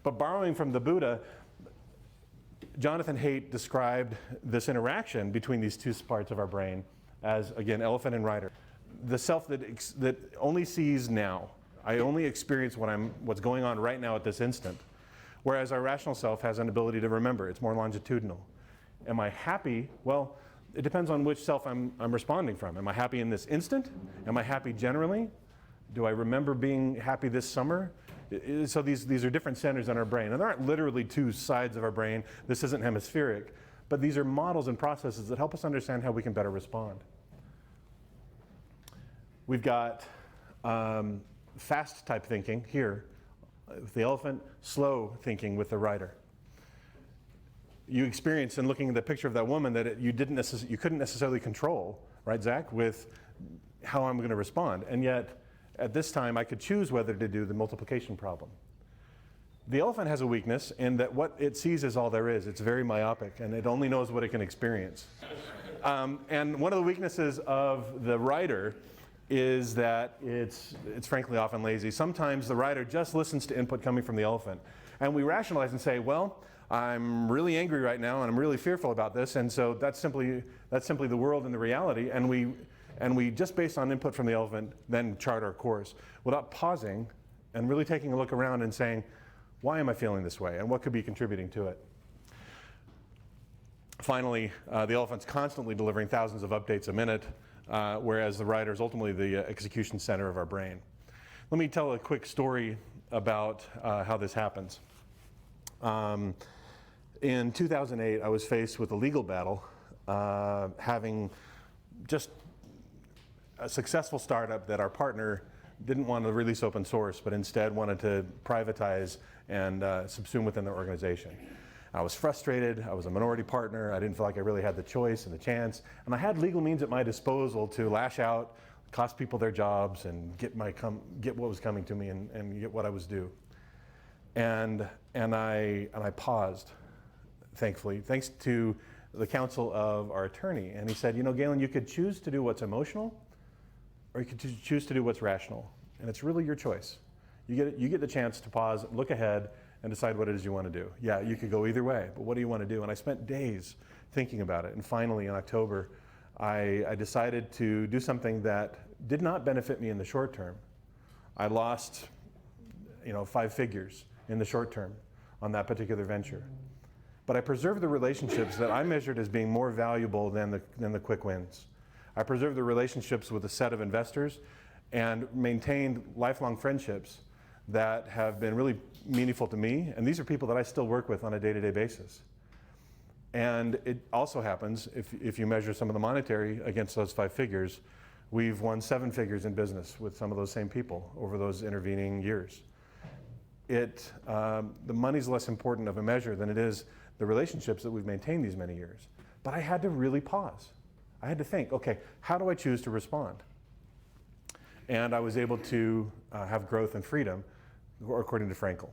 But borrowing from the Buddha, Jonathan Haidt described this interaction between these two parts of our brain as, again, elephant and rider. The self that only sees now. I only experience what's going on right now at this instant. Whereas our rational self has an ability to remember. It's more longitudinal. Am I happy? Well, it depends on which self I'm responding from. Am I happy in this instant? Am I happy generally? Do I remember being happy this summer? So these are different centers in our brain. And there aren't literally two sides of our brain. This isn't hemispheric. But these are models and processes that help us understand how we can better respond. We've got fast type thinking here with the elephant, slow thinking with the rider. You experience in looking at the picture of that woman that you couldn't necessarily control, right, Zach, with how I'm going to respond. And yet, at this time, I could choose whether to do the multiplication problem. The elephant has a weakness in that what it sees is all there is. It's very myopic, and it only knows what it can experience. And one of the weaknesses of the rider is that it's frankly often lazy. Sometimes the rider just listens to input coming from the elephant. And we rationalize and say, well, I'm really angry right now and I'm really fearful about this, and so that's simply the world and the reality, and we just based on input from the elephant then chart our course without pausing and really taking a look around and saying, why am I feeling this way and what could be contributing to it? Finally, the elephant's constantly delivering thousands of updates a minute, whereas the rider is ultimately the execution center of our brain. Let me tell a quick story about how this happens. In 2008, I was faced with a legal battle, having just a successful startup that our partner didn't want to release open source, but instead wanted to privatize and subsume within their organization. I was frustrated. I was a minority partner. I didn't feel like I really had the choice and the chance. And I had legal means at my disposal to lash out, cost people their jobs, and get what was coming to me and get what I was due. And I paused, thankfully, thanks to the counsel of our attorney. And he said, you know, Galen, you could choose to do what's emotional, or you could choose to do what's rational. And it's really your choice. You get the chance to pause, look ahead, and decide what it is you want to do. Yeah, you could go either way, but what do you want to do? And I spent days thinking about it. And finally, in October, I decided to do something that did not benefit me in the short term. I lost, 5 figures in the short term on that particular venture. But I preserved the relationships that I measured as being more valuable than the quick wins. I preserved the relationships with a set of investors and maintained lifelong friendships that have been really meaningful to me. And these are people that I still work with on a day-to-day basis. And it also happens, if you measure some of the monetary against those 5 figures, we've won 7 figures in business with some of those same people over those intervening years. The money's less important of a measure than it is the relationships that we've maintained these many years. But I had to really pause. I had to think, okay, how do I choose to respond? And I was able to have growth and freedom, according to Frankl.